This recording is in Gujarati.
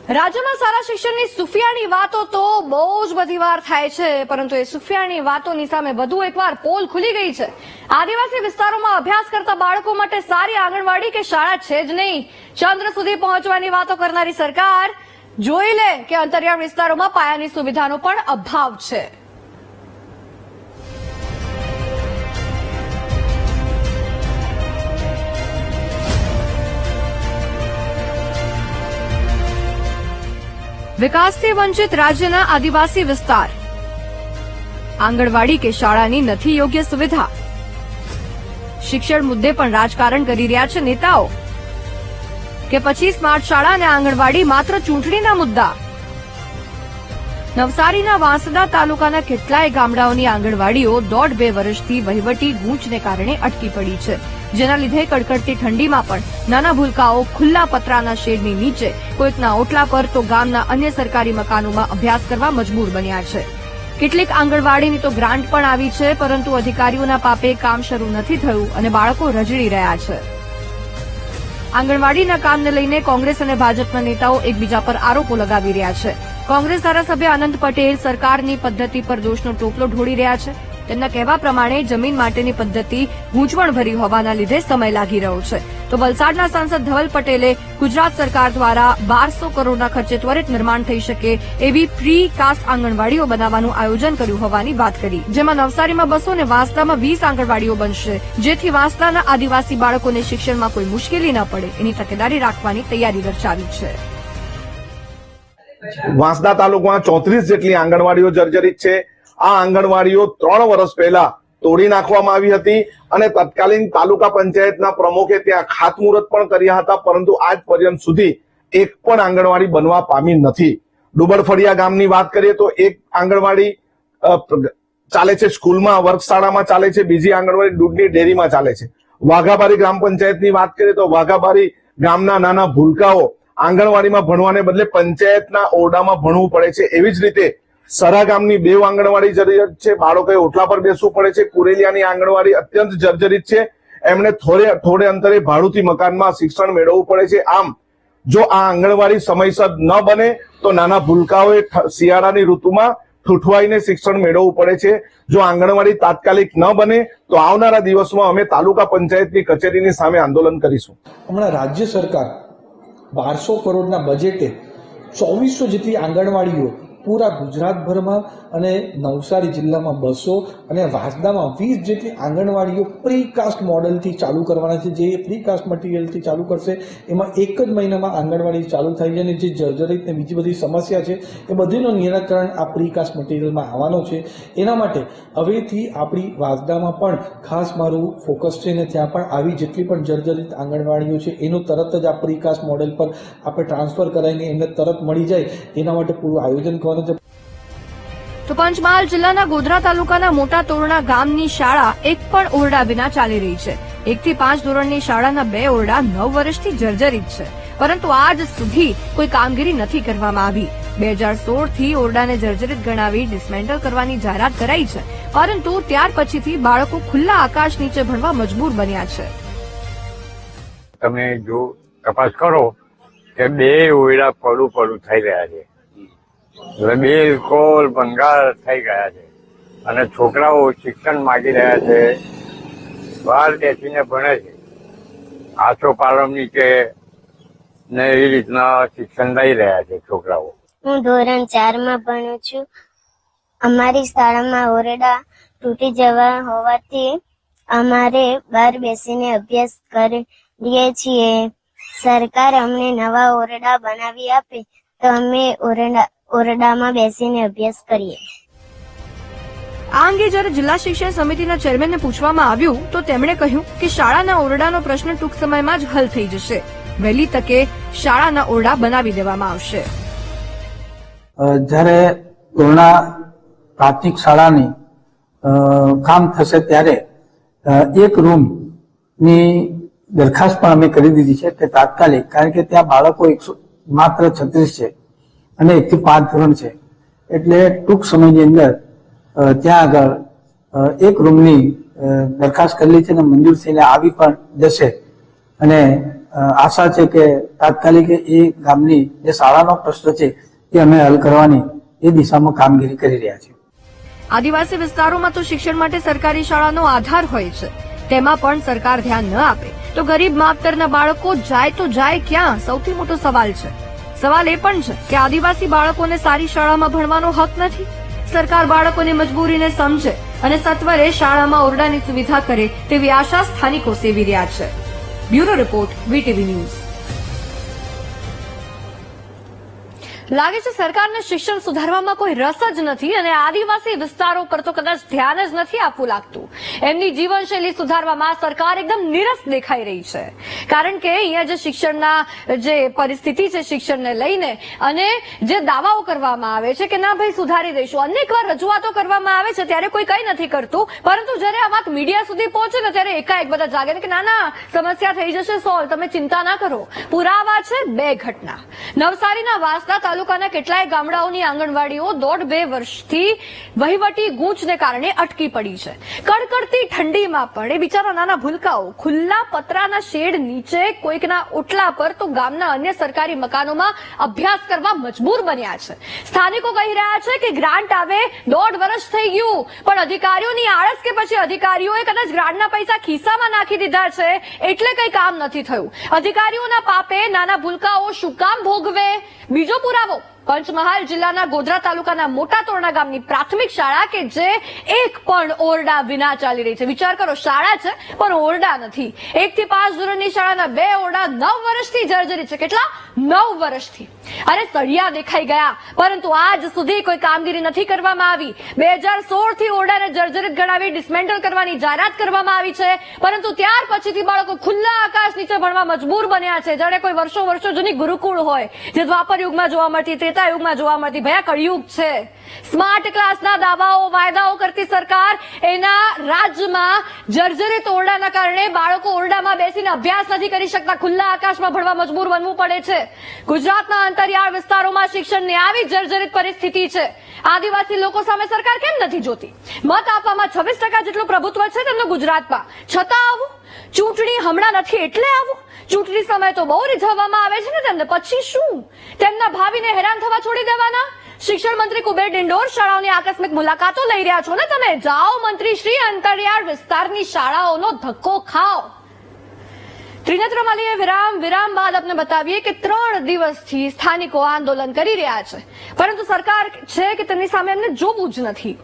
રાજ્યમાં સારા શિક્ષણની સુફિયાની વાતો તો બહુ જ બધી વાર થાય છે, પરંતુ એ સુફિયાની વાતોની સામે વધુ એકવાર પોલ ખુલી ગઈ છે। આદિવાસી વિસ્તારોમાં અભ્યાસ કરતા બાળકો માટે સારી આંગણવાડી કે શાળા છે જ નહીં। ચંદ્ર સુધી પહોંચવાની વાતો કરનારી સરકાર જોઈ લે કે અંતરિયાળ વિસ્તારોમાં પાયાની સુવિધાનો પણ અભાવ છે। વિકાસથી વંચિત રાજ્યના આદિવાસી વિસ્તાર, આંગણવાડી કે શાળાની નથી યોગ્ય સુવિધા। શિક્ષણ મુદ્દે પણ રાજકારણ કરી રહ્યા છે નેતાઓ, કે પછી સ્માર્ટ શાળા અને આંગણવાડી માત્ર ચૂંટણીના મુદ્દા। નવસારીના વાંસદા તાલુકાના કેટલાય ગામડાઓની આંગણવાડીઓ 1.5-2 વર્ષથી વહીવટી ગૂંચને કારણે અટકી પડી છે, જેના લીધે કડકડતી ઠંડીમાં પણ નાના ભૂલકાઓ ખુલ્લા પતરાના શેડની નીચે, કોઈકના ઓટલા પર તો ગામના અન્ય સરકારી મકાનોમાં અભ્યાસ કરવા મજબૂર બન્યા છે। કેટલીક આંગણવાડીની તો ગ્રાન્ટ પણ આવી છે, પરંતુ અધિકારીઓના પાપે કામ શરૂ નથી થયું અને બાળકો રજડી રહ્યા છે। આંગણવાડીના કામને લઈને કોંગ્રેસ અને ભાજપના નેતાઓ એકબીજા પર આરોપો લગાવી રહ્યા છે। કોંગ્રેસ ધારાસભ્ય આનંદ પટેલ સરકારની પદ્ધતિ પર દોષનો ટોપલો ઢોળી રહ્યા છે। તેમના કહેવા પ્રમાણે જમીન માટેની પદ્ધતિ ગૂંચવણભરી હોવાના લીધે સમય લાગી રહ્યો છે, તો વલસાડના સાંસદ ધવલ પટેલે ગુજરાત સરકાર દ્વારા 1200 કરોડના ખર્ચે ત્વરિત નિર્માણ થઈ શકે એવી પ્રી કાસ્ટ આંગણવાડીઓ બનાવવાનું આયોજન કર્યું હોવાની વાત કરી, જેમાં નવસારીમાં 200 અને વાંસદામાં 20 આંગણવાડીઓ બનશે, જેથી વાંસદાના આદિવાસી બાળકોને શિક્ષણમાં કોઈ મુશ્કેલી ન પડે એની તકેદારી રાખવાની તૈયારી દર્શાવી છે। વાંસદા તાલુકામાં 34 જેટલી આંગણવાડીઓ જર્જરિત છે। આ આંગણવાડીઓ 3 વર્ષ પહેલા તોડી નાખવામાં આવી હતી અને તત્કાલીન તાલુકા પંચાયતના પ્રમુખે ત્યાં ખાતમુહૂર્ત પણ કર્યા હતા, પરંતુ આજ પર્યંત સુધી એક પણ આંગણવાડી બનવા પામી નથી। ડુબરફળિયા ગામની વાત કરીએ તો એક આંગણવાડી ચાલે છે, સ્કૂલમાં વર્ગશાળામાં ચાલે છે, બીજી આંગણવાડી દૂધની ડેરીમાં ચાલે છે। વાઘાબારી ગ્રામ પંચાયતની વાત કરીએ તો વાઘાબારી ગામના નાના ભૂલકાઓ આંગણવાડીમાં ભણવાને બદલે પંચાયતના ઓરડામાં ભણવું પડે છે। એવી જ રીતે સરા ગામની 2 આંગણવાડી જર્જરિત છે, બાળકોએ ઓટલા પર બેસવું પડે છે। કુરેલિયાની આંગણવાડી અત્યંત જર્જરિત છે, એમણે થોડે અંતરે ભાડુતી મકાનમાં શિક્ષણ મેળવવું પડે છે। આમ જો આ આંગણવાડી સમયસર ન બને તો નાના ભૂલકાઓએ શિયાળાની ઋતુમાં ઠૂઠવાઈને શિક્ષણ મેળવવું પડે છે। જો આંગણવાડી તાત્કાલિક ન બને તો આવનારા દિવસમાં અમે તાલુકા પંચાયતની કચેરીની સામે આંદોલન કરીશું। હમણાં રાજ્ય સરકાર 1200 કરોડના બજેટે 2400 જેટલી આંગણવાડીઓ પૂરા ગુજરાતભરમાં અને નવસારી જિલ્લામાં 200 અને વાંસદામાં 20 જેટલી આંગણવાડીઓ પ્રીકાસ્ટ મોડેલથી ચાલુ કરવાના છે। જે પ્રીકાસ્ટ મટીરિયલથી ચાલુ કરશે એમાં એક જ મહિનામાં આંગણવાડી ચાલુ થઈ જાય અને જે જર્જરિત ને બીજી બધી સમસ્યા છે એ બધીનું નિરાકરણ આ પ્રીકાસ્ટ મટીરિયલમાં આવવાનો છે। એના માટે હવેથી આપણી વાંસદામાં પણ ખાસ મારું ફોકસ છે ને ત્યાં પણ આવી જેટલી પણ જર્જરિત આંગણવાડીઓ છે એનું તરત જ આ પ્રીકાસ્ટ મોડેલ પર આપણે ટ્રાન્સફર કરાવીને એમને તરત મળી જાય એના માટે પૂરું આયોજન કરવાનું। તો પંચમહાલ જિલ્લાના ગોધરા તાલુકાના મોટા તોરણા ગામની શાળા એક પણ ઓરડા વિના ચાલી રહી છે। 1 થી 5 ધોરણની શાળાના 2 ઓરડા 9 વર્ષથી જર્જરિત છે, પરંતુ આજ સુધી કોઈ કામગીરી નથી કરવામાં આવી। 2016 થી ઓરડાને જર્જરિત ગણાવી ડિસમેન્ટલ કરવાની જાહેરાત કરાઈ છે, પરંતુ ત્યાર પછીથી બાળકો ખુલ્લા આકાશ નીચે ભણવા મજબૂર બન્યા છે। તમે જો તપાસ કરો કે 2 ઓરડા પડું થઈ રહ્યા છે, બિલકુલ ભંગાર થઈ ગયા છે અને છોકરાઓ શિક્ષણ માંગી રહ્યા છે, બહાર બેસીને ભણે છે, આછો પાલવ નીચે ને એ રીતના શિક્ષણ લઈ રહ્યા છે છોકરાઓ। હું ધોરણ 4 માં ભણું છું। અમારી શાળામાં ઓરડા તૂટી જવા હોવાથી અમારે બહાર બેસીને અભ્યાસ કરીએ છીએ। સરકાર અમને નવા ઓરડા બનાવી આપે તો અમે ઓરડામાં બેસીને અભ્યાસ કરીએ। આ અંગે જ્યારે જિલ્લા શિક્ષણ સમિતિના ચેરમેનને પૂછવામાં આવ્યું તો તેમણે કહ્યું કે શાળાના ઓરડાનો પ્રશ્ન ટૂંક સમયમાં જ હલ થઈ જશે, વહેલી તકે શાળાના ઓરડા બનાવી દેવામાં આવશે। જ્યારે તોરણા પ્રાથમિક શાળાની કામ થશે ત્યારે એક રૂમની દરખાસ્ત પણ અમે કરી દીધી છે કે તાત્કાલિક, કારણ કે ત્યાં બાળકો માત્ર 36 છે અને 1 થી 5 ધોરણ છે, એટલે ટૂંક સમયની અંદર ત્યાં આગળ એક રૂમની દરખાસ્ત કરેલી છે અને મંજૂર થઈને આવી પણ જશે અને આશા છે કે તાત્કાલિક એ ગામની જે શાળાનો પ્રશ્ન છે એ અમે હલ કરવાની એ દિશામાં કામગીરી કરી રહ્યા છીએ. આદિવાસી વિસ્તારોમાં તો શિક્ષણ માટે સરકારી શાળાનો આધાર હોય છે, તેમાં પણ સરકાર ધ્યાન ન આપે તો ગરીબ માવતરના બાળકો જાય તો જાય ક્યાં, સૌથી મોટો સવાલ છે. સવાલ એ પણ છે કે આદિવાસી બાળકોને સારી શાળામાં ભણવાનો હક નથી. સરકાર બાળકોની મજબૂરીને સમજે અને સત્વરે શાળામાં ઓરડાની સુવિધા કરે તેવી આશા સ્થાનિકો સેવી રહ્યા છે. Bureau report, VTV news. લાગે છે સરકારને શિક્ષણ સુધારવામાં કોઈ રસ જ નથી અને આદિવાસી વિસ્તારો પર તો કદાચ ધ્યાન જ નથી આપવું લાગતું. એમની જીવનશૈલી સુધારવામાં સરકાર એકદમ નીરસ દેખાઈ રહી છે. કારણ કે અહીંયા જે શિક્ષણના જે પરિસ્થિતિ છે શિક્ષણને લઈને અને જે દાવાઓ કરવામાં આવે છે કે ના ભાઈ સુધારી દઈશું, અનેક વાર રજૂઆતો કરવામાં આવે છે ત્યારે કોઈ કઈ નથી કરતું, પરંતુ જ્યારે આ વાત મીડિયા સુધી પહોંચે ને ત્યારે એકાએક બધા જાગે કે ના ના સમસ્યા થઈ જશે સોલ્વ, તમે ચિંતા ના કરો. પુરાવા છે 2 ઘટના. નવસારીના વાસદા તાલુકાના કેટલાય ગામડાઓની આંગણવાડીઓ 1.5-2 વર્ષથી વહીવટી ગૂંચને કારણે અટકી પડી છે. કડકડતી ઠંડીમાં પણ એ બિચારા નાના ભૂલકાઓ ખુલ્લા પતરાના શેડ નીચે કોઈકના ઓટલા પર તો ગામના અન્ય સરકારી મકાનોમાં અભ્યાસ કરવા મજબૂર બન્યા છે. સ્થાનિકો કહી રહ્યા છે કે ગ્રાન્ટ આવે 1.5 વર્ષ થઈ ગયું, પણ અધિકારીઓની આળસ કે પછી અધિકારીઓએ કદાચ ગ્રાન્ટના પૈસા ખિસ્સામાં નાખી દીધા છે એટલે કંઈ કામ નથી થયું. અધિકારીઓના પાપે નાના ભૂલકાઓ શું કામ ભોગવે? બીજો પુરાવો પંચમહાલ જિલ્લાના ગોધરા તાલુકાના મોટા તોરણા ગામની પ્રાથમિક શાળા કે જે એક પણ ઓરડા વિના ચાલી રહી છે. વિચાર કરો, શાળા છે પણ ઓરડા નથી. 1 થી 5 ધોરણની શાળાના 2 ઓરડા 9 વર્ષથી જર્જરિત છે. કેટલા? 9 વર્ષથી. અરે સળિયા દેખાઈ ગયા, પરંતુ આજ સુધી કોઈ કામગીરી નથી કરવામાં આવી. 2016 થી ઓરડાને જર્જરિત ગણાવી ડિસમેન્ટલ કરવાની જાહેરાત કરવામાં આવી છે, પરંતુ ત્યાર પછીથી બાળકો ખુલ્લા આકાશ નીચે ભણવા મજબૂર બન્યા છે. જાણે કોઈ વર્ષો જૂની ગુરુકુળ હોય જે દ્વાપર યુગમાં જોવા મળતી, ત્રેતા યુગમાં જોવા મળતી. ભયા કળિયુગ છે. સ્માર્ટ ક્લાસના દાવાઓ વાયદાઓ કરતી સરકાર એના રાજ્યમાં જર્જરિત ઓરડાના કારણે બાળકો ઓરડામાં બેસીને અભ્યાસ નથી કરી શકતા, ખુલ્લા આકાશમાં ભણવા મજબૂર બનવું પડે છે. ગુજરાતના અંતરિયાળ વિસ્તારોમાં શિક્ષણની આવી જર્જરિત પરિસ્થિતિ છે. આદિવાસી લોકો સામે સરકાર કેમ નથી જોતી? મત આપવામાં 26% જેટલું પ્રભુત્વ છે તેમનું ગુજરાતમાં, છતાં આવું ચૂંટણી હમણાં નથી એટલે આવું. ચૂંટણી સમય તો બહુ રીઝવવામાં આવે છે ને તેમને, પછી શું? તેમના ભાવિને હેરાન થવા છોડી દેવાના? શિક્ષણ મંત્રી કુબેર ડિંડોર શાળાઓની આકસ્મિક મુલાકાતો લઈ રહ્યા છો ને તમે? જાઓ મંત્રી શ્રી, અંતરિયાળ વિસ્તારની શાળાઓનો ધક્કો ખાઓ. ત્રિનેત્ર મલીએ વિરામ બાદ આપને બતાવીએ કે 3 દિવસથી સ્થાનિકો આંદોલન કરી રહ્યા છે, પરંતુ સરકાર છે કે તેની સામે એમને જોવું જ નથી.